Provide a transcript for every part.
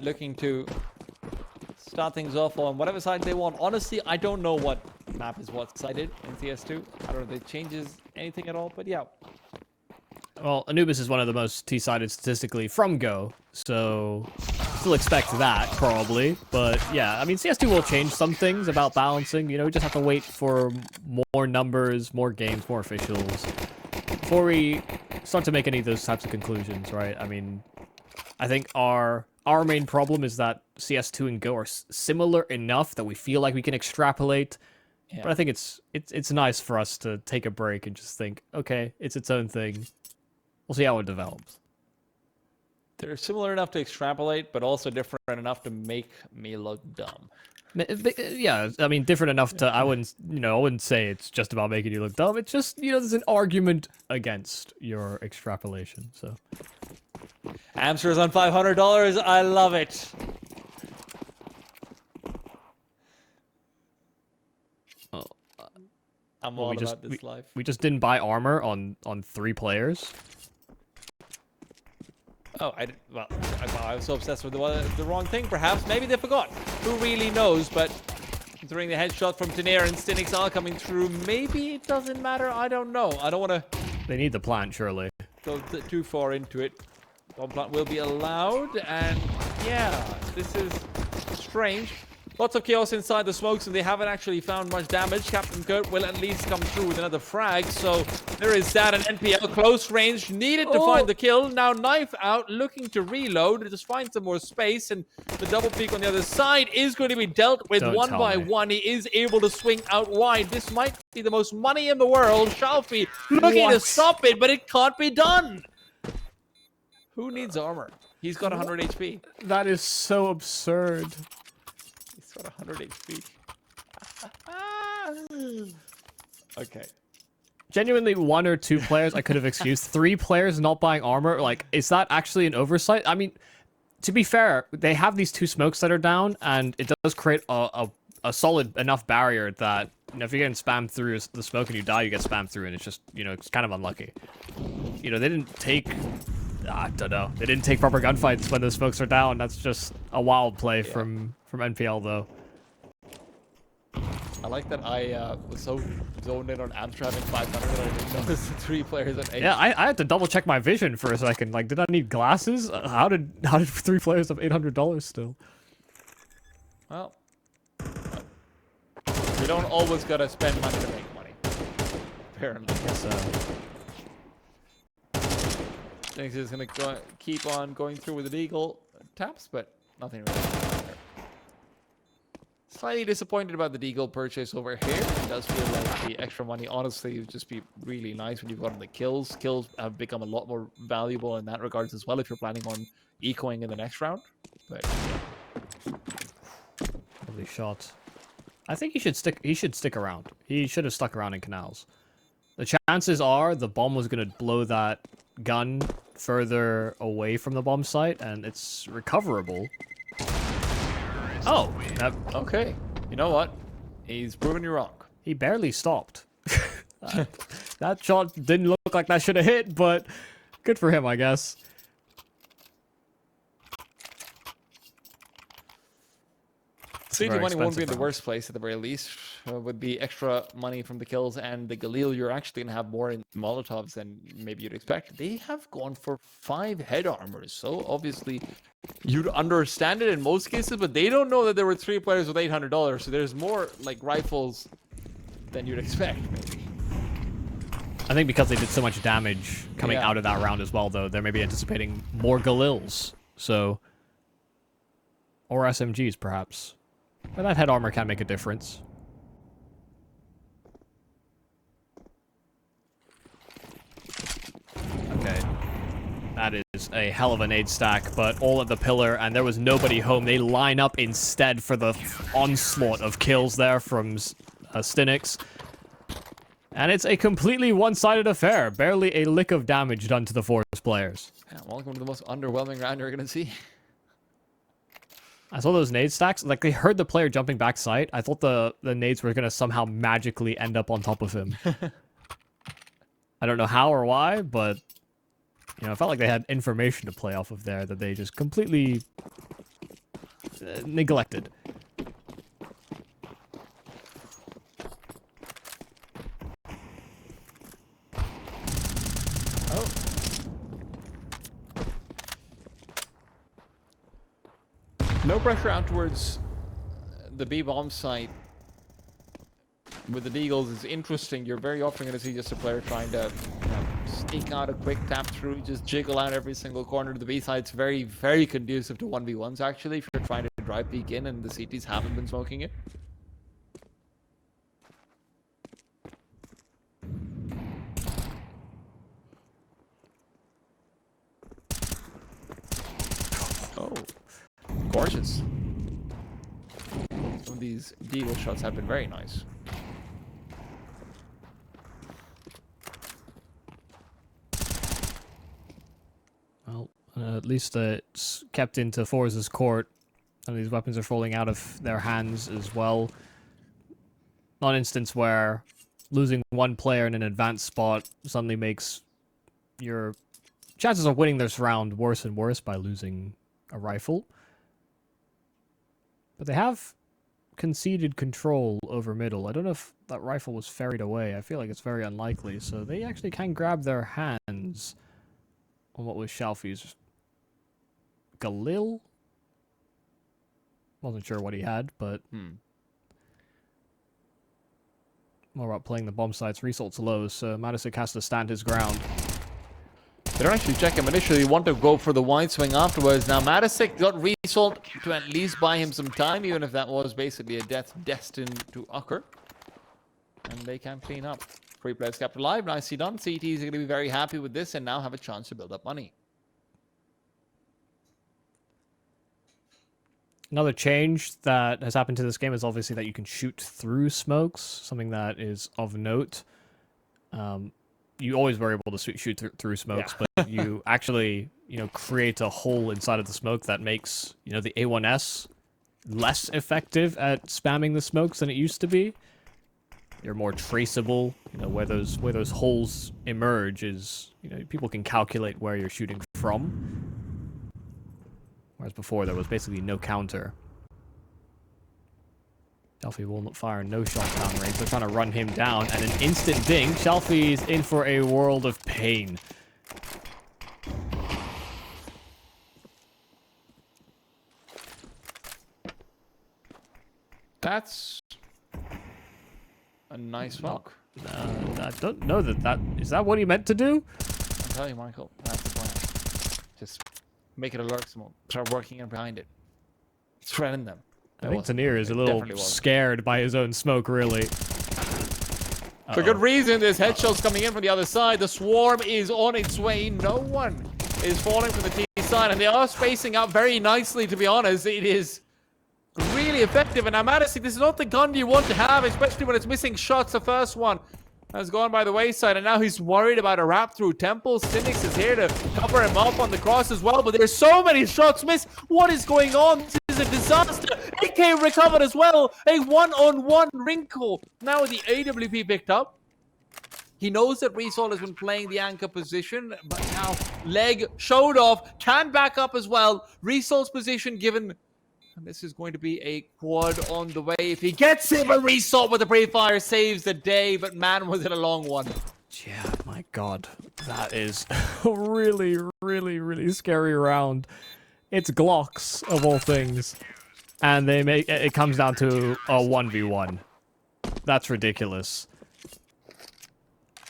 looking to start things off on whatever side they want. Honestly, I don't know what map is what sided in CS2. I don't know if it changes anything at all, but yeah. Well, Anubis is one of the most T-sided statistically from Go, so still expect that, probably. But yeah, I mean, CS2 will change some things about balancing. You know, we just have to wait for more numbers, more games, more officials, before we start to make any of those types of conclusions, right? I mean, I think our main problem is that CS2 and Go are similar enough that we feel like we can extrapolate. Yeah. But I think it's nice for us to take a break and just think, okay, it's its own thing. We'll see how it develops. They're similar enough to extrapolate, but also different enough to make me look dumb. Yeah, I mean, different enough to, I wouldn't say it's just about making you look dumb. It's just, there's an argument against your extrapolation, so. Amster's on $500. I love it. Oh, I'm all about this life. We just didn't buy armor on 3 players. Oh, I was so obsessed with the wrong thing, perhaps. Maybe they forgot. Who really knows? But considering the headshot from sstiNiX and sstiNiX are coming through, maybe it doesn't matter. I don't know. I don't want to... They need the plant, surely. Go too far into it. Bomb plant will be allowed, and yeah, this is strange. Lots of chaos inside the smokes, and they haven't actually found much damage. Captain Kurt will at least come through with another frag, so there is that. An NPL close range needed to find the kill. Now knife out, looking to reload, just find some more space, and the double peek on the other side is going to be dealt with one by one. He is able to swing out wide. This might be the most money in the world. Shalfie looking to stop it, but it can't be done. Who needs armor? He's got 100 HP. That is so absurd. He's got 100 HP. Okay. Genuinely, 1 or 2 players I could have excused. 3 players not buying armor, like, is that actually an oversight? I mean, to be fair, they have these 2 smokes that are down, and it does create a solid enough barrier that, if you're getting spammed through the smoke and you die, you get spammed through, and it's just, it's kind of unlucky. They didn't take... I don't know. They didn't take proper gunfights when those smokes are down. That's just a wild play from NPL, though. I like that I was so zoned in on Amster having 500 that I didn't notice the 3 players at 8. Yeah, I had to double check my vision for a second. Like, did I need glasses? How did 3 players have $800 still? Well, you don't always gotta spend money to make money. Apparently. I guess so. sstiNiX is going to keep on going through with the Deagle taps, but nothing really matter. Slightly disappointed about the Deagle purchase over here. It does feel like the extra money, honestly, would just be really nice when you've gotten the kills. Kills have become a lot more valuable in that regards as well if you're planning on ecoing in the next round. But holy shot. I think he should stick around. He should have stuck around in canals. The chances are the bomb was going to blow that gun further away from the bomb site, and it's recoverable. Oh, okay. You know what? He's proven you wrong. He barely stopped. That shot didn't look like that should have hit, but good for him, I guess. CD money won't be in the worst place at the very least. With the extra money from the kills and the Galil, you're actually going to have more in Molotovs than maybe you'd expect. They have gone for 5 head armors, so obviously you'd understand it in most cases, but they don't know that there were 3 players with $800, so there's more like rifles than you'd expect, maybe. I think because they did so much damage coming out of that round as well, though, they're maybe anticipating more Galils, so... Or SMGs, perhaps. But that head armor can make a difference. Okay. That is a hell of a nade stack, but all at the pillar, and there was nobody home. They line up instead for the onslaught of kills there from sstiNiX. And it's a completely one-sided affair. Barely a lick of damage done to the forZe players. Yeah, welcome to the most underwhelming round you're going to see. I saw those nade stacks. Like, they heard the player jumping back site. I thought the nades were going to somehow magically end up on top of him. I don't know how or why, but... it felt like they had information to play off of there that they just completely neglected. Oh. No pressure out towards the B bomb site with the Deagles is interesting. You're very often going to see just a player trying to sneak out a quick tap through, just jiggle out every single corner to the B side. It's very, very conducive to 1v1s actually if you're trying to drive peek in and the CTs haven't been smoking it. Oh, gorgeous. Some of these Deagle shots have been very nice. Well, at least it's kept into forZe's court, and these weapons are falling out of their hands as well. Not an instance where losing one player in an advanced spot suddenly makes your chances of winning this round worse and worse by losing a rifle. But they have conceded control over middle. I don't know if that rifle was ferried away. I feel like it's very unlikely, so they actually can grab their hands on what was Shalfie's Galil? Wasn't sure what he had, but more about playing the bomb sites. Results low, so Madison has to stand his ground. They don't actually check him initially. Want to go for the wide swing afterwards. Now Matisic got Result to at least buy him some time, even if that was basically a death destined to occur. And they can clean up. Free players kept alive. Nicely done. CTs are going to be very happy with this and now have a chance to build up money. Another change that has happened to this game is obviously that you can shoot through smokes, something that is of note. You always were able to shoot through smokes, yeah. But you actually, create a hole inside of the smoke that makes, the A1S less effective at spamming the smokes than it used to be. You're more traceable, where those holes emerge is, people can calculate where you're shooting from. Whereas before, there was basically no counter. Shalfie will not fire no shot down range. They're trying to run him down, and an instant ding. Shalfie's in for a world of pain. That's a nice smoke. I don't know that is that what he meant to do? I'll tell you, Michael, that's the plan. Just make it a lurk smoke. Start working in behind it. Threaten them. I think Tanir is a little scared by his own smoke, really. For good reason, there's headshots coming in from the other side. The swarm is on its way. No one is falling from the T side, and they are spacing out very nicely, to be honest. It is really effective, and Amadisic, this is not the gun you want to have, especially when it's missing shots. The first one has gone by the wayside, and now he's worried about a wrap through temple. sstiNiX is here to cover him up on the cross as well, but there's so many shots missed. What is going on? This is a disaster. AK recovered as well. A one-on-one wrinkle. Now the AWP picked up. He knows that Resol has been playing the anchor position, but now leg showed off. Can back up as well. Resol's position given. And this is going to be a quad on the way. If he gets him, a Resol with the pre-fire saves the day, but man, was it a long one. Yeah, my God. That is a really, really, really scary round. It's Glocks, of all things. And it comes down to a 1v1. That's ridiculous.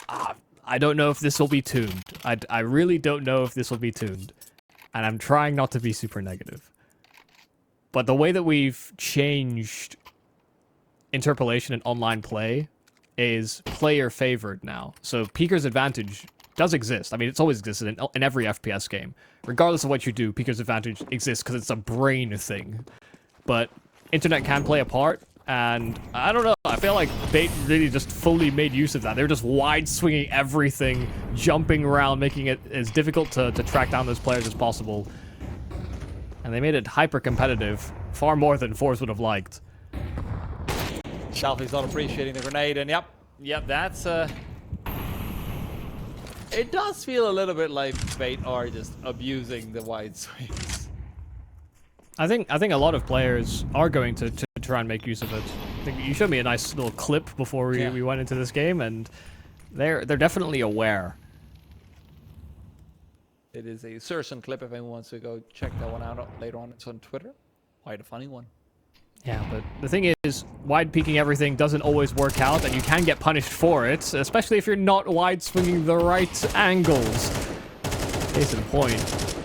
I don't know if this will be tuned. I really don't know if this will be tuned. And I'm trying not to be super negative. But the way that we've changed interpolation in online play is player favored now. So Peeker's advantage does exist. I mean, it's always existed in every FPS game. Regardless of what you do, Peeker's advantage exists because it's a brain thing. But internet can play a part, and I don't know, I feel like Bait really just fully made use of that. They were just wide swinging everything, jumping around, making it as difficult to track down those players as possible. And they made it hyper-competitive, far more than forZe would have liked. Shalfie's not appreciating the grenade, and yep, that's it does feel a little bit like Bait are just abusing the wide swings. I think a lot of players are going to try and make use of it. I think you showed me a nice little clip before we went into this game, and they're definitely aware. It is a certain clip if anyone wants to go check that one out later on. It's on Twitter. Quite a funny one. Yeah, but the thing is, wide peeking everything doesn't always work out, and you can get punished for it, especially if you're not wide swinging the right angles. Case in point.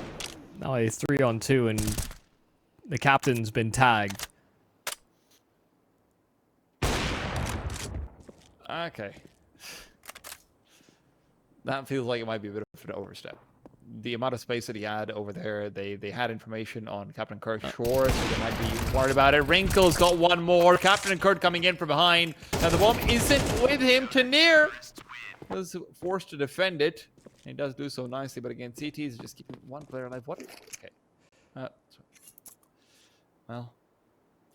Now a 3-on-2, and the captain's been tagged. Okay. That feels like it might be a bit of an overstep. The amount of space that he had over there, they had information on Captain Kurt's shore, so they might be worried about it. Wrinkle's got one more. Captain Kurt coming in from behind. Now the bomb isn't with him. Tenier was forced to defend it. He does do so nicely, but again, CT is just keeping one player alive. What? Okay. Well,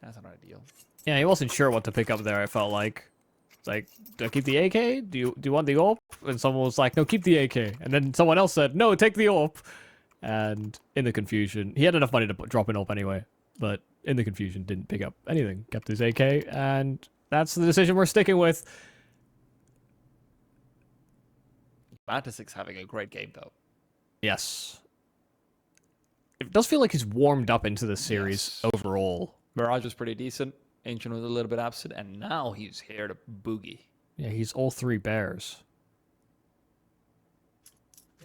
that's not ideal. Yeah, he wasn't sure what to pick up there, I felt like. It's like, do I keep the AK? Do you want the AWP? And someone was like, no, keep the AK. And then someone else said, no, take the AWP. And in the confusion, he had enough money to drop an AWP anyway. But in the confusion, didn't pick up anything. Kept his AK, and that's the decision we're sticking with. Fantasic's having a great game, though. Yes. It does feel like he's warmed up into the series overall. Mirage was pretty decent. Ancient was a little bit absent, and now he's here to boogie. Yeah, he's all 3 bears.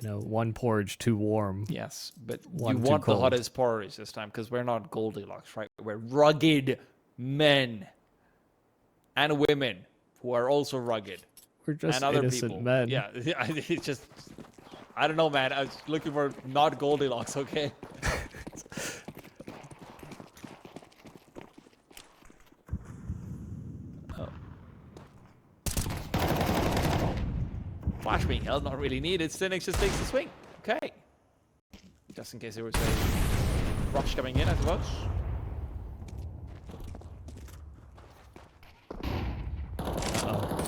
You know, 1 porridge, 2 warm. Yes, but One you too want the cold. hottest porridge this time, because we're not Goldilocks, right? We're rugged men and women who are also rugged. We're just and other innocent people. men. Yeah, it's just... I don't know, man. I was looking for not Goldilocks, okay? Flash being held, not really needed. sstiNiX just takes the swing. Okay. Just in case there was a rush coming in, I suppose.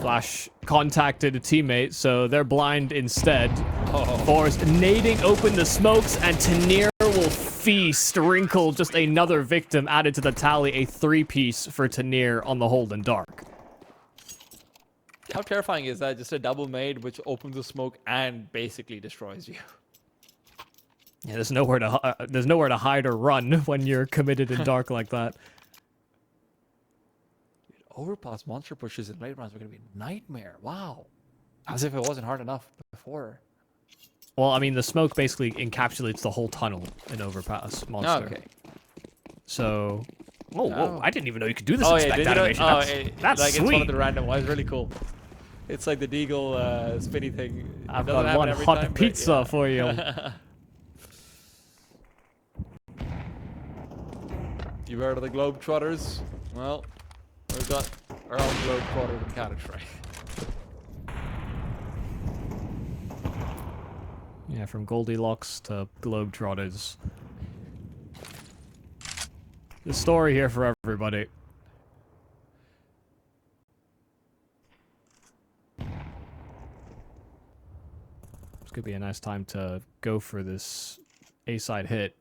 Flash contacted a teammate, so they're blind instead. Oh. forZe nading open the smokes, and Tenier will feast. Wrinkle, just another victim added to the tally. A 3-piece for Tenier on the hold in dark. How terrifying is that? Just a double made which opens the smoke and basically destroys you. Yeah, there's nowhere to hide or run when you're committed in dark like that. Dude, overpass monster pushes in late rounds are going to be a nightmare. Wow. As if it wasn't hard enough before. Well, I mean, the smoke basically encapsulates the whole tunnel in overpass monster. Okay. So... Whoa, whoa, Oh. I didn't even know you could do this Oh, inspect yeah, did you know? animation. Oh, That's like sweet. It's one of the random ones. Really cool. It's like the Deagle spinny thing. I've Doesn't got happen one every hot time, but pizza yeah. for you. You heard of the Globetrotters? Well, we've got our own Globetrotter in Counter-Strike. Yeah, from Goldilocks to Globetrotters. The story here for everybody. This could be a nice time to go for this A-side hit.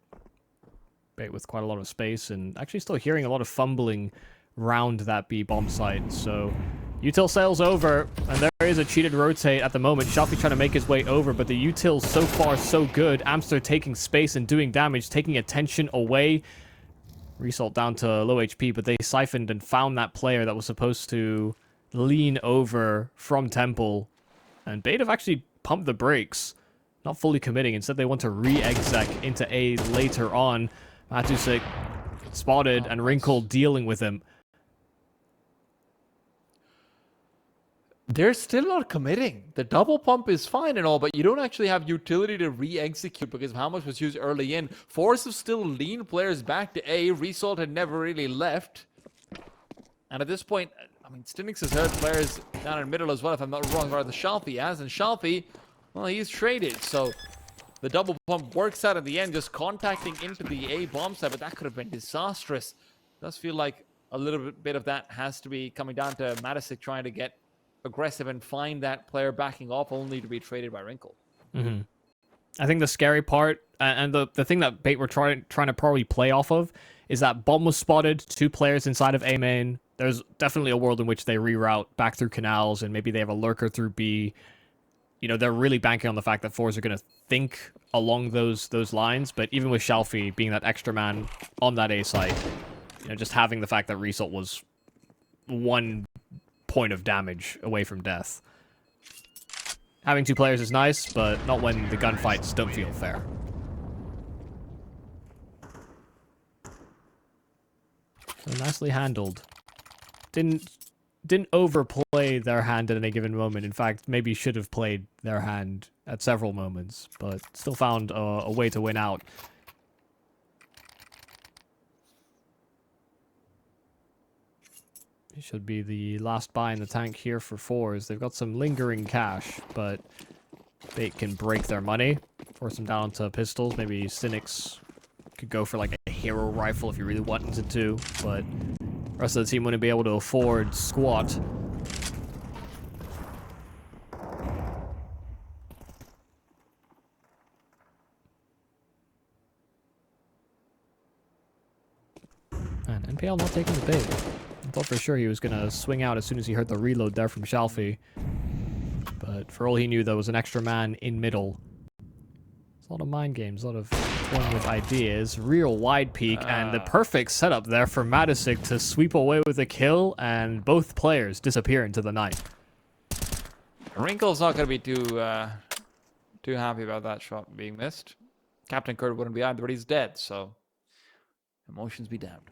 Bait with quite a lot of space, and actually still hearing a lot of fumbling round that B bomb site. So util sails over, and there is a cheated rotate at the moment. Shelfie trying to make his way over, but the util so far so good. Amster taking space and doing damage, taking attention away. Result down to low HP, but they siphoned and found that player that was supposed to lean over from Temple. And Bait have actually pumped the brakes, not fully committing. Instead, they want to re-exec into A later on. Matusik spotted, and Wrinkle dealing with him. They're still not committing. The double pump is fine and all, but you don't actually have utility to re-execute because of how much was used early in. forZe have still leaned players back to A. Result had never really left. And at this point, I mean, sstiNiX has hurt players down in the middle as well, if I'm not wrong, or the Shelfie has. And Shelfie, well, he's traded. So the double pump works out at the end, just contacting into the A bomb site, but that could have been disastrous. It does feel like a little bit of that has to be coming down to Matusik trying to get aggressive and find that player backing off, only to be traded by Wrinkle. Mm-hmm. I think the scary part, and the thing that Bait were trying to probably play off of, is that bomb was spotted, 2 players inside of A main. There's definitely a world in which they reroute back through canals, and maybe they have a lurker through B. You know, they're really banking on the fact that forZe are going to think along those lines, but even with Shalfie being that extra man on that A site, you know, just having the fact that Result was 1 point of damage away from death. Having 2 players is nice, but not when the gunfights don't feel fair. So nicely handled. Didn't overplay their hand at any given moment. In fact, maybe should have played their hand at several moments, but still found a way to win out. It should be the last buy in the tank here for forZe. They've got some lingering cash, but they can break their money, force them down to pistols. Maybe sstiNiX could go for like a hero rifle if you really wanted to, but the rest of the team wouldn't be able to afford squat. And NPL not taking the bait. I thought for sure he was going to swing out as soon as he heard the reload there from Shalfie. But for all he knew, there was an extra man in middle. It's a lot of mind games, a lot of playing with ideas. Real wide peek, and the perfect setup there for sstiNiX to sweep away with a kill, and both players disappear into the night. Wrinkle's not going to be too happy about that shot being missed. Captain Kurt wouldn't be either, but he's dead, so emotions be damned.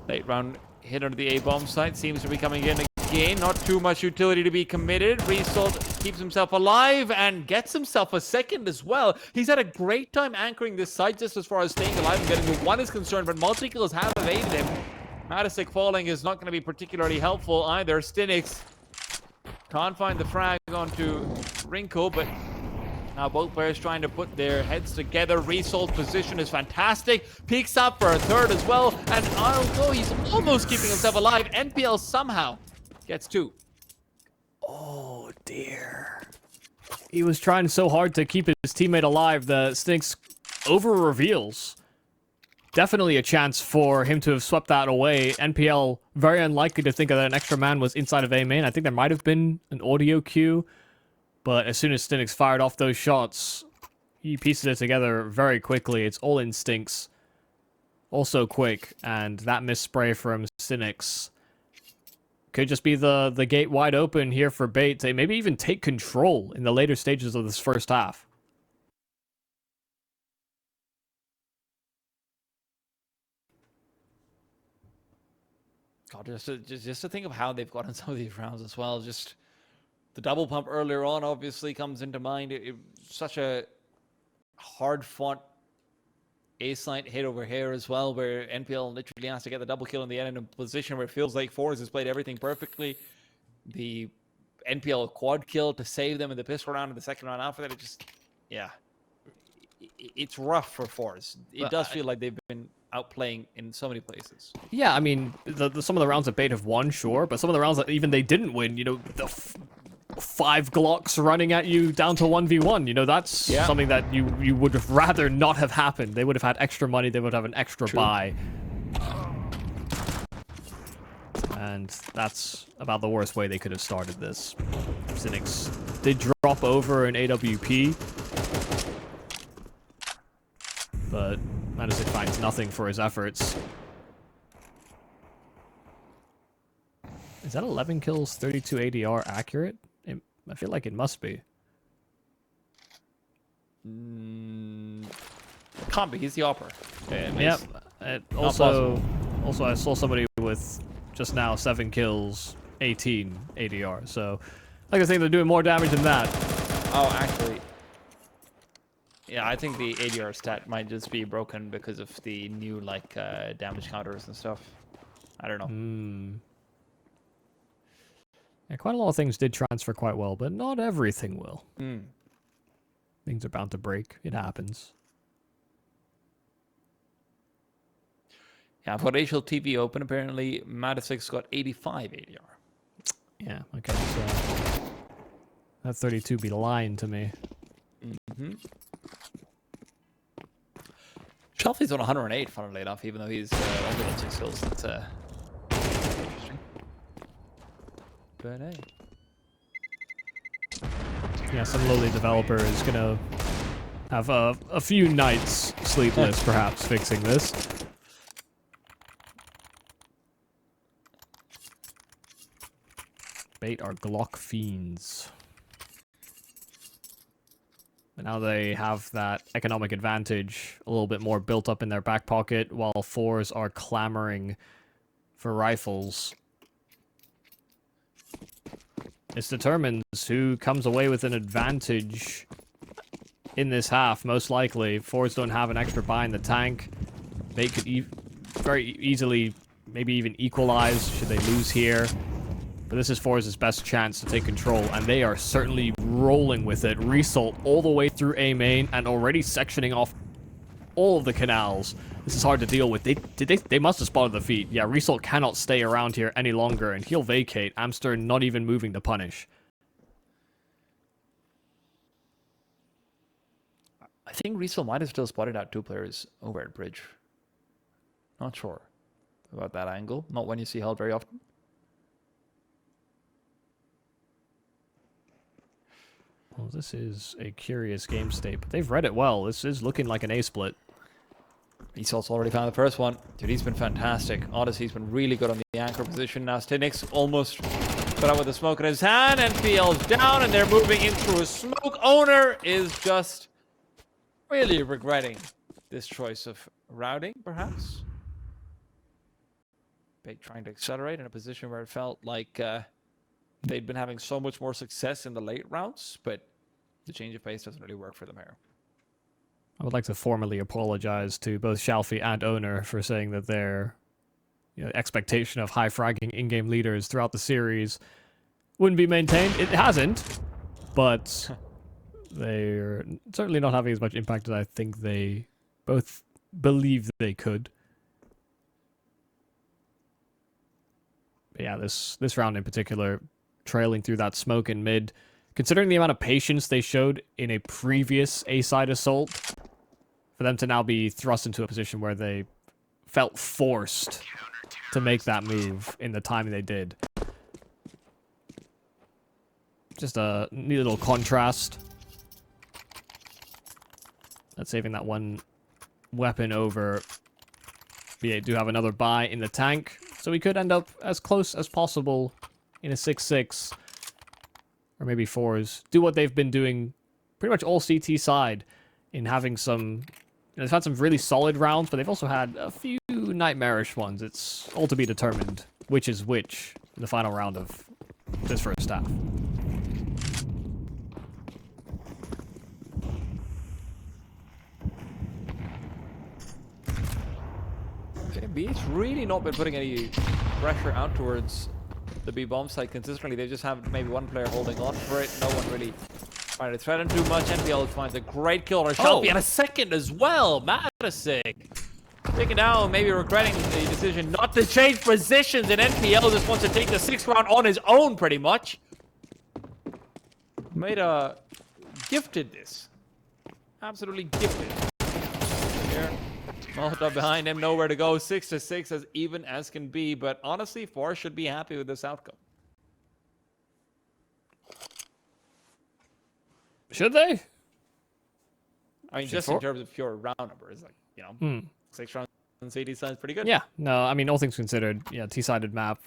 Late round hit under the A-bomb site seems to be coming in again. Not too much utility to be committed. Result keeps himself alive and gets himself a second as well. He's had a great time anchoring this site just as far as staying alive and getting to 1 is concerned, but multikills have evaded him. sstiNiX falling is not going to be particularly helpful either. sstiNiX can't find the frag onto Wrinkle, but now both players trying to put their heads together. Resol's position is fantastic. Peeks up for a third as well. And although he's almost keeping himself alive, NPL somehow gets 2. Oh, dear. He was trying so hard to keep his teammate alive that sstiNiX over-reveals. Definitely a chance for him to have swept that away. NPL, very unlikely to think that an extra man was inside of A main. I think there might have been an audio cue. But as soon as sstiNiX fired off those shots, he pieces it together very quickly. It's all instincts. Also quick. And that misspray from sstiNiX could just be the gate wide open here for Bait to maybe even take control in the later stages of this first half. God, just to think of how they've gotten some of these rounds as well. Just the double pump earlier on obviously comes into mind. It such a hard-fought A-site hit over here as well, where NPL literally has to get the double kill in the end in a position where it feels like forZe has played everything perfectly. The NPL quad kill to save them in the pistol round in the second round after that, it just, yeah. It's rough for forZe. It does feel like they've been outplaying in so many places. Yeah, I mean, some of the rounds that Bait have won, sure, but some of the rounds that even they didn't win, you know, the 5 Glocks running at you down to 1v1, you know, that's something that you would have rather not have happened. They would have had extra money, they would have an extra buy. And that's about the worst way they could have started this. sstiNiX did drop over an AWP, but sstiNiX finds nothing for his efforts. Is that 11 kills, 32 ADR accurate? I feel like it must be. Can't be. He's the opera. Yep. Also, I saw somebody with just now 7 kills, 18 ADR. So, like I think they're doing more damage than that. Oh, actually, yeah, I think the ADR stat might just be broken because of the new damage counters and stuff. I don't know. Yeah, quite a lot of things did transfer quite well, but not everything will. Things are bound to break. It happens. Yeah, I've got HL TV open. Apparently, sstiNiX got 85 ADR. Yeah, okay, so that 32 be lying to me. Shelfie's on 108, funnily enough, even though he's only got 6 kills. That's interesting. But hey. Yeah, some lowly developer is gonna have a few nights sleepless, perhaps, fixing this. Bait are Glock fiends. And now they have that economic advantage a little bit more built up in their back pocket, while fours are clamoring for rifles. This determines who comes away with an advantage in this half, most likely. Fours don't have an extra buy in the tank. They could very easily maybe even equalize should they lose here. But this is For's best chance to take control, and they are certainly rolling with it. Result all the way through A main and already sectioning off all of the canals. This is hard to deal with. They must have spotted the feet. Yeah, Result cannot stay around here any longer, and he'll vacate. Amster not even moving to punish. I think Result might have still spotted out 2 players over at bridge. Not sure about that angle. Not when you see Held very often. Well, this is a curious game state, but they've read it well. This is looking like an A-split. Resalt's already found the first one. Dude, he's been fantastic. Odyssey's been really good on the anchor position. Now sstiNiX almost got out with the smoke in his hand. NPL's down, and they're moving in through a smoke. Owner is just really regretting this choice of routing, perhaps. Big trying to accelerate in a position where it felt like they'd been having so much more success in the late rounds, but the change of pace doesn't really work for them here. I would like to formally apologize to both Shalfie and Owner for saying that their expectation of high fragging in-game leaders throughout the series wouldn't be maintained. It hasn't, but they're certainly not having as much impact as I think they both believe they could. But yeah, this round in particular, trailing through that smoke in mid, considering the amount of patience they showed in a previous A-side assault, for them to now be thrust into a position where they felt forced to make that move in the time they did. Just a neat little contrast. That's saving that one weapon over. BA do have another buy in the tank, so we could end up as close as possible in a 6-6. Or maybe fours. Do what they've been doing pretty much all CT side in having some... they've had some really solid rounds, but they've also had a few nightmarish ones. It's all to be determined which is which in the final round of this first half. BA's really not been putting any pressure out towards the B bomb site consistently. They just have maybe one player holding on for it. No one really trying to threaten too much. NPL finds a great kill on Shelfie and a second as well. Matasik taken down, maybe regretting the decision not to change positions, and NPL just wants to take the 6th round on his own pretty much. Gifted this. Absolutely gifted. Here. Molotov behind him, nowhere to go. 6-6, as even as can be. But honestly, forZe should be happy with this outcome. Should they? I mean, just in terms of pure round numbers, like, 6 rounds on CD sounds pretty good. Yeah, no, I mean, all things considered, yeah, T-sided map.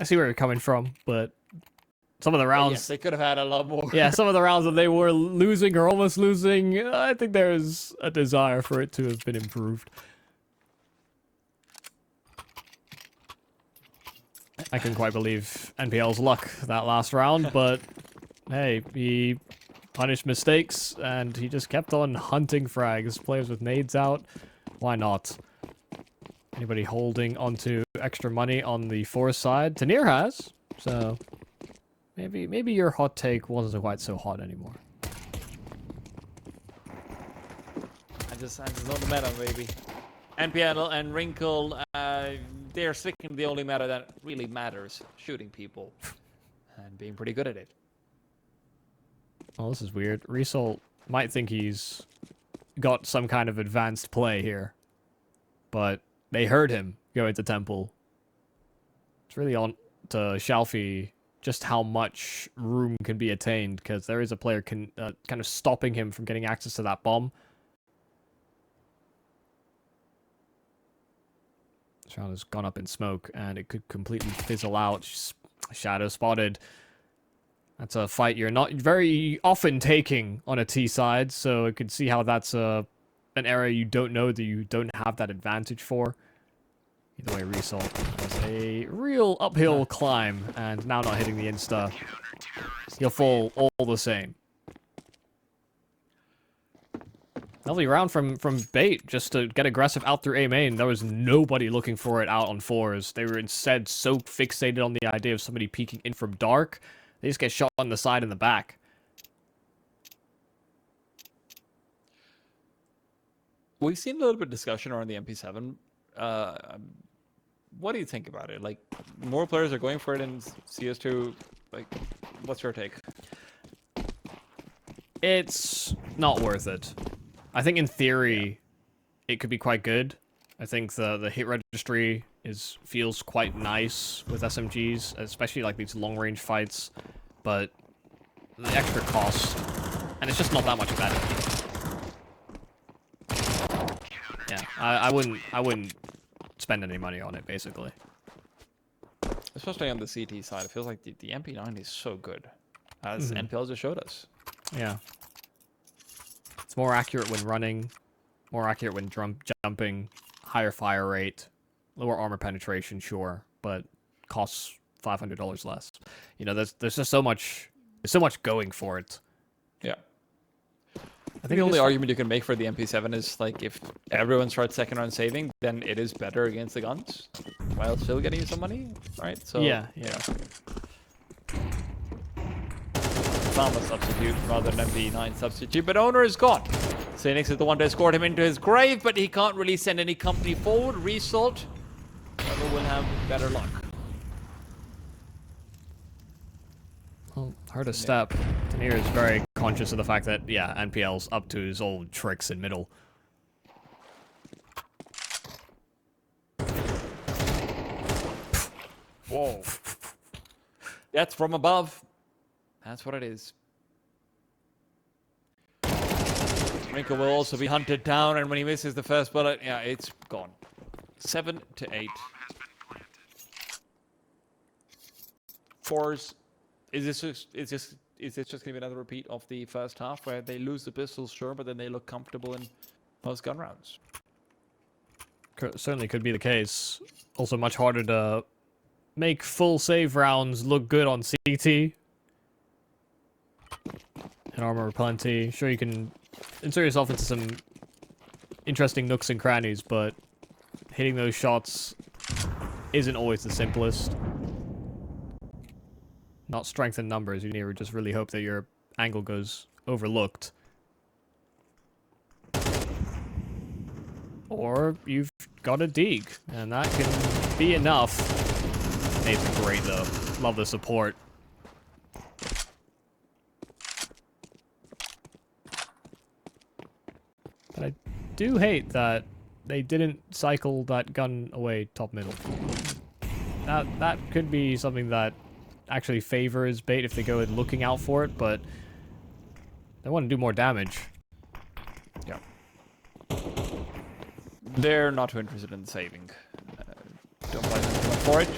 I see where you're coming from, but some of the rounds... yes, they could have had a lot more. Yeah, some of the rounds that they were losing or almost losing, I think there's a desire for it to have been improved. I couldn't quite believe NPL's luck that last round, but hey, he punished mistakes, and he just kept on hunting frags. Players with nades out, why not? Anybody holding onto extra money on the forZe side? Tanir has, so... Maybe your hot take wasn't quite so hot anymore. I just know the meta, maybe. NPL and Wrinkle, they're sticking to the only meta that really matters. Shooting people. And being pretty good at it. Oh, this is weird. Result might think he's got some kind of advanced play here. But they heard him go into Temple. It's really on to Shalfie just how much room can be attained, because there is a player kind of stopping him from getting access to that bomb. This round has gone up in smoke, and it could completely fizzle out. Shadow spotted. That's a fight you're not very often taking on a T side, so I could see how that's an area you don't know that you don't have that advantage for. Either way, Result has a real uphill climb, and now not hitting the insta. He'll fall all the same. Lovely round from Bait, just to get aggressive out through A main. There was nobody looking for it out on fours. They were instead so fixated on the idea of somebody peeking in from dark. They just get shot on the side and the back. We've seen a little bit of discussion around the MP7. What do you think about it? Like, more players are going for it in CS2. Like, what's your take? It's not worth it. I think in theory, it could be quite good. I think the hit registry feels quite nice with SMGs, especially like these long range fights. But the extra cost, and it's just not that much better. Yeah, I wouldn't spend any money on it, basically. Especially on the CT side, it feels like the MP9 is so good, as NPL just showed us. Yeah. It's more accurate when running, more accurate when jumping, higher fire rate, lower armor penetration, sure, but costs $500 less. You know, there's just so much going for it. Yeah. I think the only argument you can make for the MP7 is, like, if everyone starts second round saving, then it is better against the guns, while still getting you some money, right? So yeah. Farmer substitute rather than MP9 substitute, but owner is gone. sstiNiX is the one to escort him into his grave, but he can't really send any company forward. Result, whoever will have better luck. Well, heard a step. Tanir is very conscious of the fact that, yeah, NPL's up to his old tricks in middle. Whoa. That's from above. That's what it is. Rinko will also be hunted down, and when he misses the first bullet, yeah, it's gone. 7 to 8. forZe. Is this just going to be another repeat of the first half where they lose the pistols, sure, but then they look comfortable in most gun rounds? Certainly could be the case. Also much harder to make full save rounds look good on CT. And armor plenty. Sure, you can insert yourself into some interesting nooks and crannies, but hitting those shots isn't always the simplest. Not strength in numbers, you need to just really hope that your angle goes overlooked. Or you've got a dig, and that can be enough. Nathan great though. Love the support. But I do hate that they didn't cycle that gun away top middle. That could be something that actually favors Bait if they go in looking out for it, but they want to do more damage. Yeah. They're not too interested in saving. Don't blame them too much for it.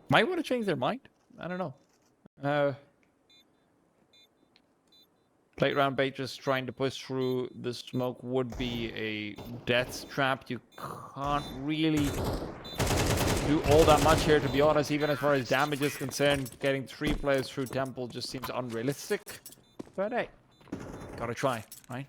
Might want to change their mind. I don't know. Plate round Bait just trying to push through the smoke would be a death trap. You can't really do all that much here, to be honest. Even as far as damage is concerned, getting 3 players through Temple just seems unrealistic. But hey, gotta try, right?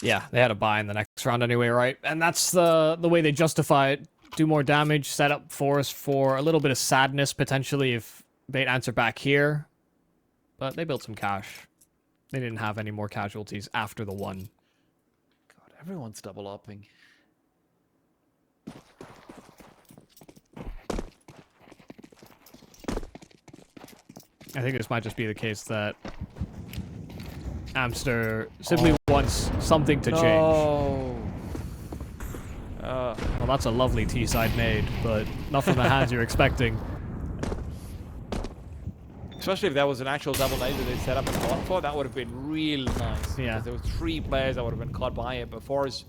Yeah, they had a buy in the next round anyway, right? And that's the way they justify it. Do more damage, set up forZe for a little bit of sadness, potentially, if Bait answer back here. But they built some cash. They didn't have any more casualties after the 1. God, everyone's double upping. I think this might just be the case that Amster simply wants something to change. No. Well, that's a lovely T-side nade, but not from the hands you're expecting. Especially if that was an actual double nade that they set up and gone for, that would have been real nice. Yeah. Because there were 3 players that would have been caught by it. But forZe,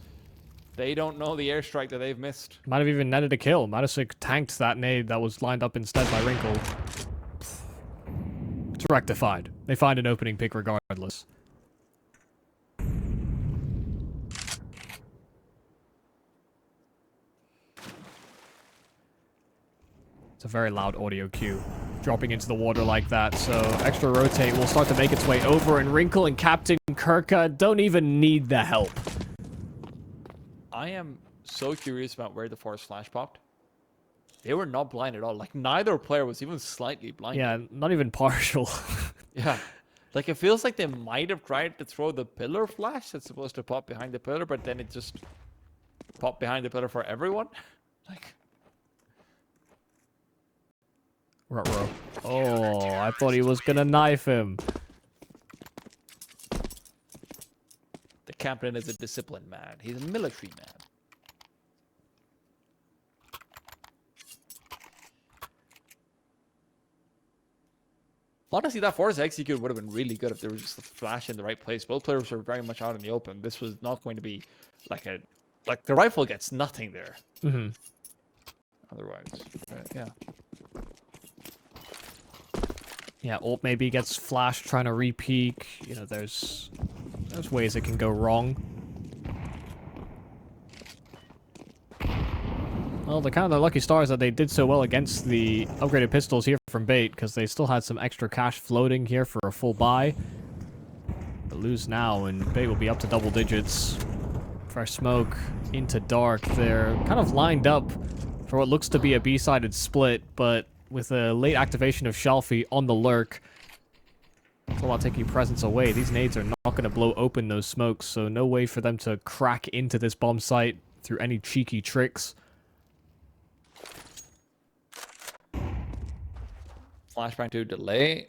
they don't know the airstrike that they've missed. Might have even netted a kill. Matasik tanked that nade that was lined up instead by Wrinkle. It's rectified. They find an opening pick regardless. It's a very loud audio cue. Dropping into the water like that, so extra rotate will start to make its way over, and Wrinkle and Captain Kirka don't even need the help. I am so curious about where the forZe flash popped. They were not blind at all. Like, neither player was even slightly blind. Yeah, not even partial. Yeah. Like, it feels like they might have tried to throw the pillar flash that's supposed to pop behind the pillar, but then it just popped behind the pillar for everyone. Like... Ruh-roh. Oh, I thought he was gonna knife him. The captain is a disciplined man. He's a military man. Honestly, that force execute would have been really good if there was just a flash in the right place. Both players were very much out in the open. This was not going to be like a... Like, the rifle gets nothing there. Mm-hmm. Otherwise, yeah. Yeah, ult maybe gets flashed trying to re-peek. You know, there's ways it can go wrong. Well, they're kind of the lucky stars that they did so well against the upgraded pistols here from Bait, because they still had some extra cash floating here for a full buy. But lose now, and Bait will be up to double digits. Fresh smoke into dark. They're kind of lined up for what looks to be a B-sided split, but with a late activation of Shalfie on the lurk, it's all about taking presence away. These nades are not going to blow open those smokes, so no way for them to crack into this bomb site through any cheeky tricks. Flashbang to delay.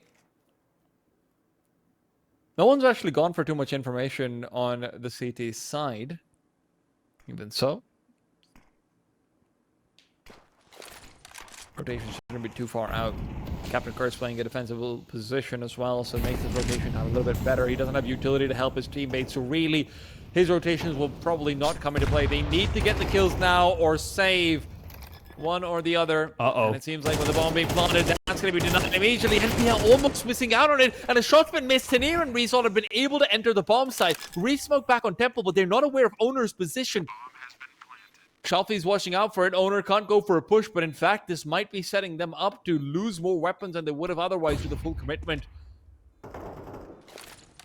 No one's actually gone for too much information on the CT side. Even so. Rotation shouldn't be too far out. Captain Kurt's playing a defensive position as well, so it makes his rotation have a little bit better. He doesn't have utility to help his teammates, so really, his rotations will probably not come into play. They need to get the kills now or save one or the other. Uh-oh. And it seems like with the bomb being planted, that's going to be denied immediately. NPL almost missing out on it, and a shot's been missed. Tanir and Resol have been able to enter the bomb site. Re-smoke back on Temple, but they're not aware of Owner's position. Shalfie's watching out for it. Owner can't go for a push, but in fact, this might be setting them up to lose more weapons than they would have otherwise with the full commitment.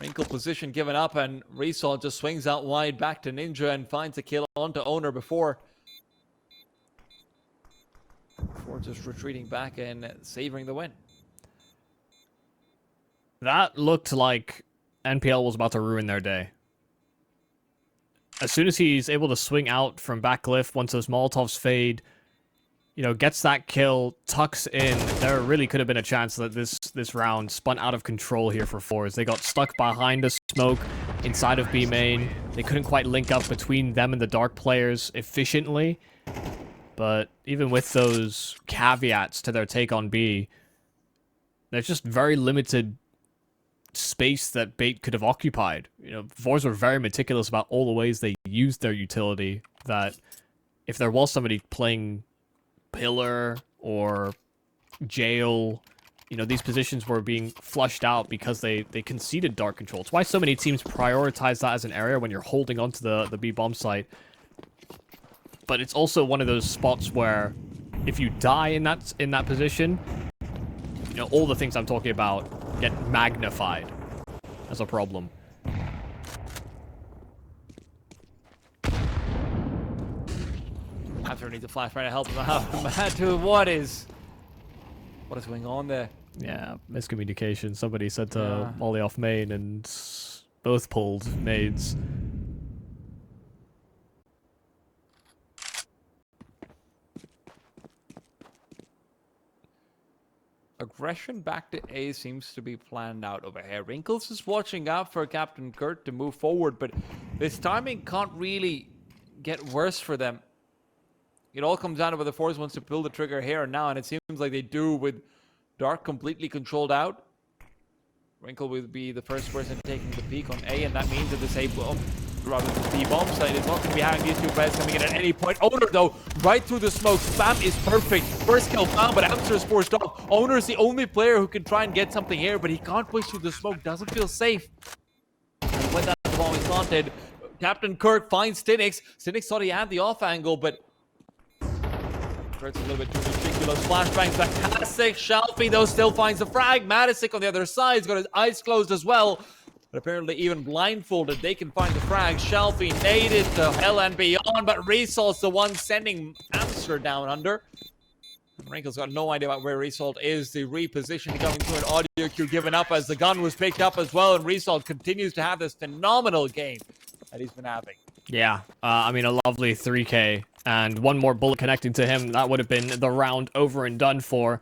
Wrinkle position given up, and Resol just swings out wide back to Ninja and finds a kill onto Owner before just retreating back and savoring the win. That looked like NPL was about to ruin their day. As soon as he's able to swing out from back glyph, once those Molotovs fade, you know, gets that kill, tucks in, there really could have been a chance that this round spun out of control here for forZe. They got stuck behind a smoke inside of B main. They couldn't quite link up between them and the Dark players efficiently. But even with those caveats to their take on B, there's just very limited space that Bait could have occupied. You know, forZe were very meticulous about all the ways they used their utility, that if there was somebody playing pillar or jail, you know, these positions were being flushed out because they conceded dark control. It's why so many teams prioritize that as an area when you're holding onto the B bomb site. But it's also one of those spots where if you die in that position, you know, all the things I'm talking about get magnified as a problem. After need the flashbang to help him out. Mad, what is going on there? Yeah, miscommunication. Somebody said to molly off main and both pulled nades. aggression back to A seems to be planned out over here. Wrinkles is watching out for Captain Kurt to move forward, but this timing can't really get worse for them. It all comes down to whether forZe wants to pull the trigger here and now, and it seems like they do with Dark completely controlled out. Wrinkle will be the first person taking the peek on A, and that means that this A bomb, rather than the bomb site, is not going to be having these two players coming in at any point. Owner, though, right through the smoke. Spam is perfect. First kill found, but Answer is forced off. Owner is the only player who can try and get something here, but he can't push through the smoke. Doesn't feel safe. And when that bomb is planted, Captain Kirk finds sstiNiX. sstiNiX thought he had the off angle, but Kurt's a little bit too ridiculous. Flashbang, fantastic. Shalfie, though, still finds the frag. Matisic on the other side has got his eyes closed as well. But apparently, even blindfolded, they can find the frag. Shalfie naded to hell and beyond, but Resalt's the one sending Amster down under. Wrinkle's got no idea about where Resalt is. The repositioning coming through an audio cue given up as the gun was picked up as well, and Resalt continues to have this phenomenal game that he's been having. Yeah, I mean, a lovely 3K, and one more bullet connecting to him. That would have been the round over and done for.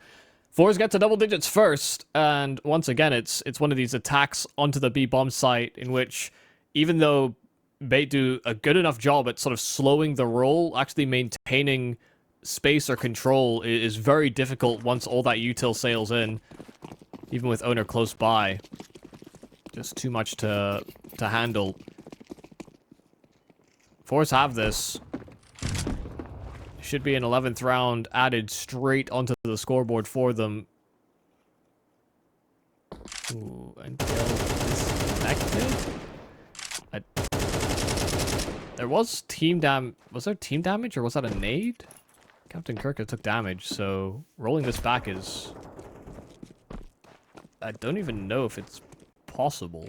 forZe get to double digits first, and once again, it's one of these attacks onto the B bomb site in which, even though Bait do a good enough job at sort of slowing the roll, actually maintaining space or control is very difficult once all that util sails in, even with Owner close by. Just too much to handle. forZe have this. Should be an 11th round added straight onto the scoreboard for them. Ooh, until disconnected. There was team was there team damage, or was that a nade? Captain Kirk took damage, so rolling this back is... I don't even know if it's possible.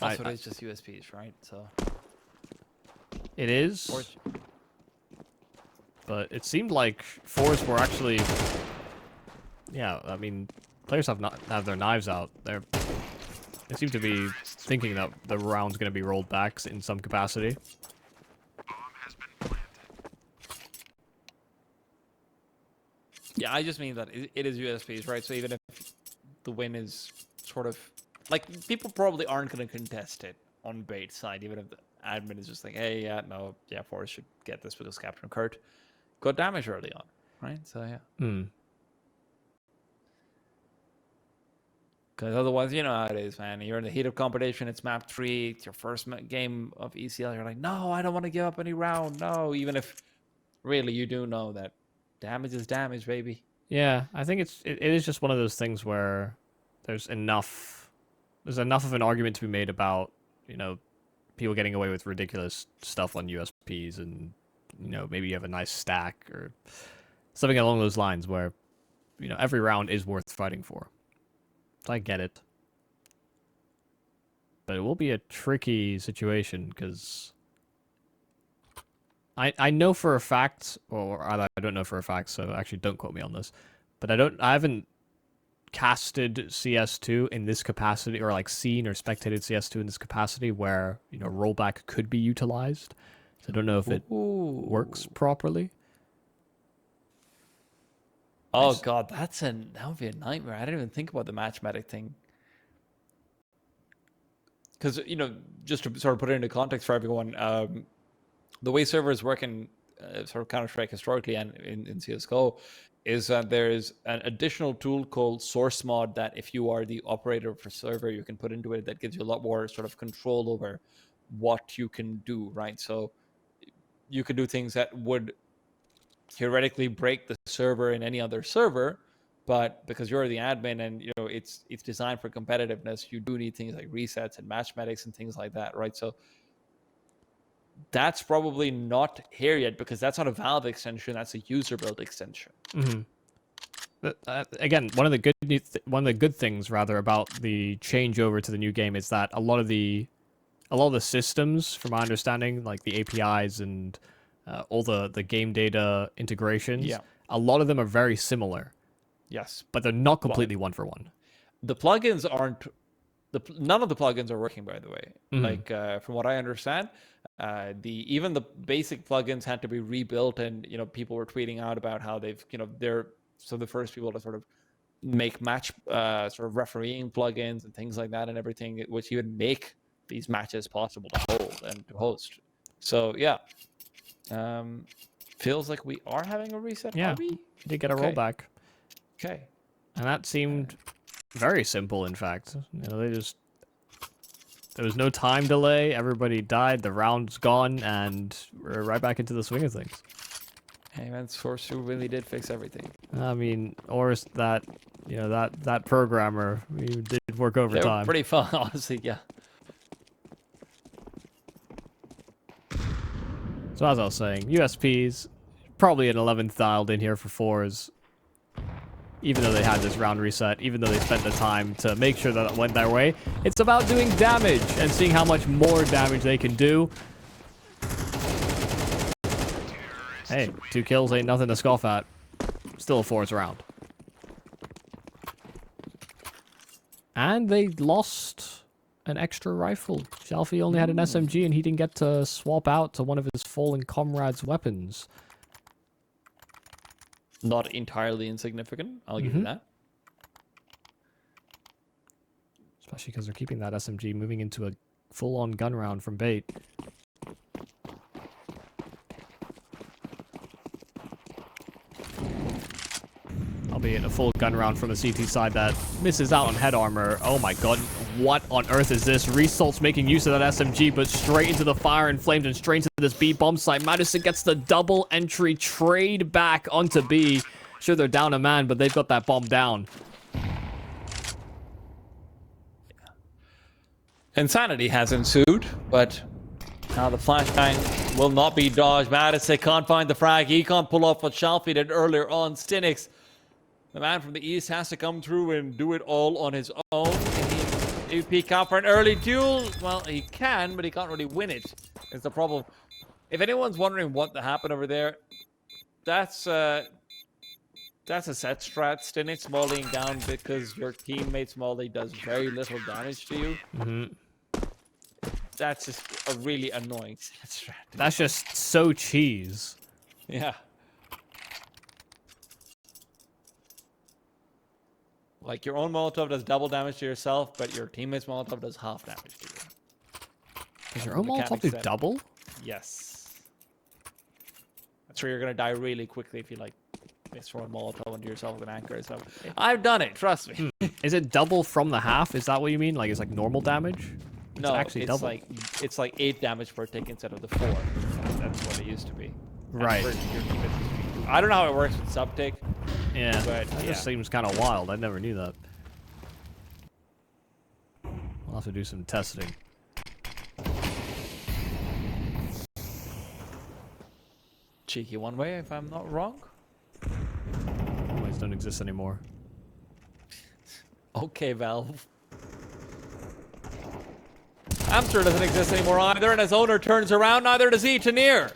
Also, it's just USPs, right? So it is. But it seemed like forZe were actually... Yeah, I mean, players have their knives out. They seem to be thinking that the round's going to be rolled back in some capacity. Yeah, I just mean that it is USPs, right? So even if the win is sort of... Like, people probably aren't going to contest it on Bait's side, even if the admin is just like, hey, yeah, no, yeah, forZe should get this because Captain Kurt got damage early on, right? So, yeah. Because otherwise, you know how it is, man. You're in the heat of competition. It's map 3. It's your first game of ECL. You're like, no, I don't want to give up any round. No, even if really you do know that damage is damage, baby. Yeah, I think it is just one of those things where there's enough of an argument to be made about, you know, people getting away with ridiculous stuff on USPs, and, you know, maybe you have a nice stack or something along those lines where, you know, every round is worth fighting for. So I get it. But it will be a tricky situation because I know for a fact, or I don't know for a fact, so actually don't quote me on this, but I haven't casted CS2 in this capacity, or like seen or spectated CS2 in this capacity where, you know, rollback could be utilized. So I don't know if it works properly. Oh god, that would be a nightmare. I didn't even think about the matchmatic thing. Because, you know, just to sort of put it into context for everyone, the way servers work in sort of Counter-Strike historically and in CSGO is that there is an additional tool called source mod that if you are the operator of a server, you can put into it that gives you a lot more sort of control over what you can do, right? So you can do things that would theoretically break the server in any other server, but because you're the admin and, you know, it's designed for competitiveness, you do need things like resets and matchmatics and things like that, right? So that's probably not here yet because that's not a Valve extension, that's a user build extension. Again, one of the good things rather about the changeover to the new game is that a lot of the systems, from my understanding, like the APIs and all the game data integrations, a lot of them are very similar. Yes, but they're not completely one for one. The plugins aren't. None of the plugins are working, by the way. Like from what I understand, Even the basic plugins had to be rebuilt, and people were tweeting out about how they've they're the first people to sort of make match sort of refereeing plugins and things like that and everything, which even make these matches possible to hold and to host. So yeah, feels like we are having a reset. Yeah, are we? you did get a Okay. rollback. Okay. And that seemed very simple, in fact. There was no time delay, everybody died, the round's gone, and we're right back into the swing of things. Hey man, forZe really did fix everything. I mean, or that, that programmer, he did work They overtime. were pretty fun, honestly, yeah. So as I was saying, USPs, probably an 11th dialed in here for forZe. Even though they had this round reset, even though they spent the time to make sure that it went their way. It's about doing damage and seeing how much more damage they can do. Hey, 2 kills ain't nothing to scoff at. Still a forZe round. And they lost an extra rifle. sstiNiX only had an SMG and he didn't get to swap out to one of his fallen comrades' weapons. Not entirely insignificant, I'll give you that. Especially because they're keeping that SMG moving into a full-on gun round from bait. Albeit a full gun round from the CT side that misses out on head armor. Oh my god, what on earth is this? Resalt's making use of that SMG, but straight into the fire and flames and straight into this B bomb site. Madison gets the double entry trade back onto B. Sure, they're down a man, but they've got that bomb down. Insanity has ensued, but now the flashbang will not be dodged. Madison can't find the frag. He can't pull off what sstiNiX did earlier on. sstiNiX, the man from the east, has to come through and do it all on his own. He peek out for an early duel. Well, he can, but he can't really win it. Is the problem. If anyone's wondering what happened over there, that's a set strat. sstiNiX mollying down because your teammate molly does very little damage to you. That's just a really annoying set strat. That's just so cheese. Yeah. Like, your own Molotov does double damage to yourself, but your teammate's Molotov does half damage to you. Does your own Molotov do double? Yes. That's where you're going to die really quickly if you, like, throw a Molotov into yourself with an anchor. So, I've done it, trust me. Is it double from the half? Is that what you mean? Like, it's like normal damage? No, actually double. It's like 8 damage per tick instead of the 4. That's what it used to be. Right. I don't know how it works with sub-tick. Yeah, but that just seems kind of wild. I never knew that. We'll have to do some testing. Cheeky one way, if I'm not wrong. Always don't exist anymore. Okay, Valve. Amster doesn't exist anymore either, and his owner turns around, neither does he. tNiR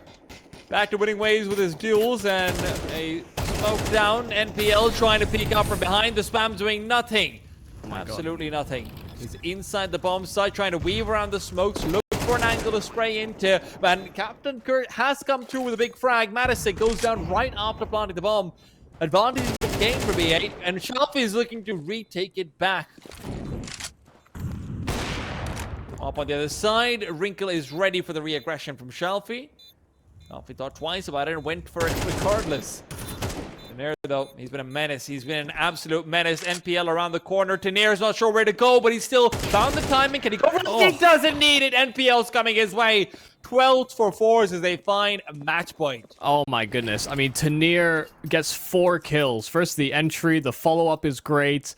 back to winning ways with his duels, and a smoke down. NPL trying to peek out from behind. The spam's doing nothing. Absolutely nothing. He's inside the bomb site, trying to weave around the smokes, look for an angle to spray into. And Captain Kurt has come through with a big frag. Madison goes down right after planting the bomb. Advantage in the game for B8, and sstiNiX is looking to retake it back. Up on the other side, Wrinkle is ready for the re-aggression from sstiNiX. Shelfie thought twice about it and went for it regardless. tNiR, though, he's been a menace. He's been an absolute menace. NPL around the corner. tNiR's not sure where to go, but he's still found the timing. Can he go for it? He doesn't need it. NPL's coming his way. 12 for forZe as they find a match point. Oh my goodness. I mean, tNiR gets 4 kills. First the entry, the follow-up is great.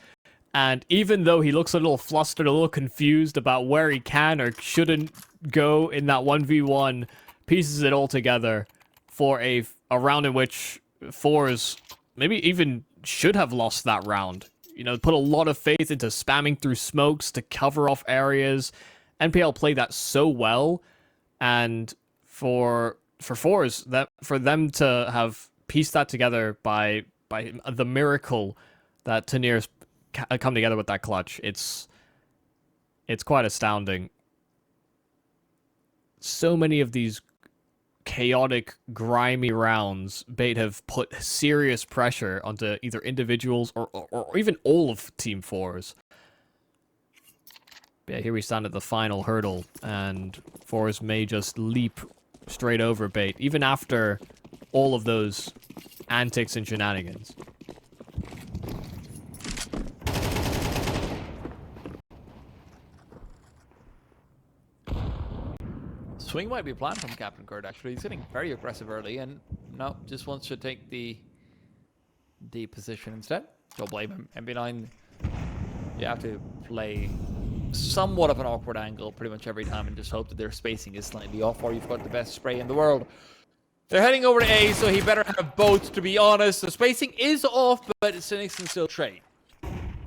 And even though he looks a little flustered, a little confused about where he can or shouldn't go in that 1v1, pieces it all together for a round in which forZe maybe even should have lost that round. You know, put a lot of faith into spamming through smokes to cover off areas. NPL played that so well, and for forZe, for them to have pieced that together by the miracle that tNiR's come together with that clutch, it's quite astounding. so many of these chaotic, grimy rounds, Bait have put serious pressure onto either individuals or even all of Team forZe. But yeah, here we stand at the final hurdle, and forZe may just leap straight over Bait, even after all of those antics and shenanigans. Swing might be planned from Captain Kurt, actually. He's getting very aggressive early, and no, just wants to take the position instead. Don't blame him. MB9, you have to play somewhat of an awkward angle pretty much every time and just hope that their spacing is slightly off, or you've got the best spray in the world. They're heading over to A, so he better have both, to be honest. The spacing is off, but sstiNiX can still trade.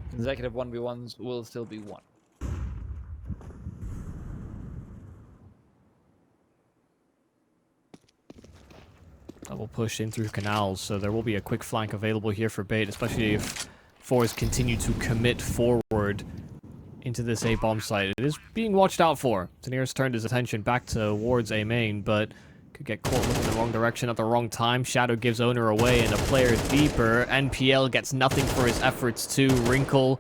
Consecutive 1v1s will still be won. Double push in through canals, so there will be a quick flank available here for Bait, especially if forZe continue to commit forward into this A bomb site. It is being watched out for. sstiNiX turned his attention back towards A main, but could get caught looking in the wrong direction at the wrong time. Shadow gives owner away and a player deeper. NPL gets nothing for his efforts too. Wrinkle,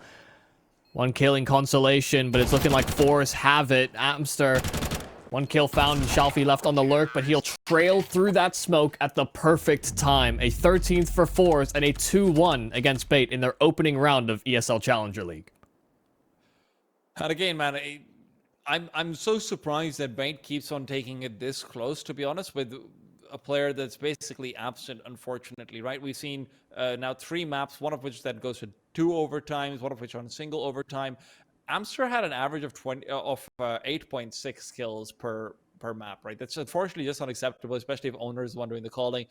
one kill in consolation, but it's looking like forZe have it. Amster, one kill found and Shalfie left on the lurk, but he'll trail through that smoke at the perfect time. A 13th for forZe and a 2-1 against Bait in their opening round of ESL Challenger League. And again, man, I'm so surprised that Bait keeps on taking it this close, to be honest, with a player that's basically absent, unfortunately, right? We've seen now 3 maps, one of which that goes to 2 overtimes, one of which on single overtime. Amster had an average of 8.6 kills per map, right? That's unfortunately just unacceptable, especially if owner is the one doing the calling.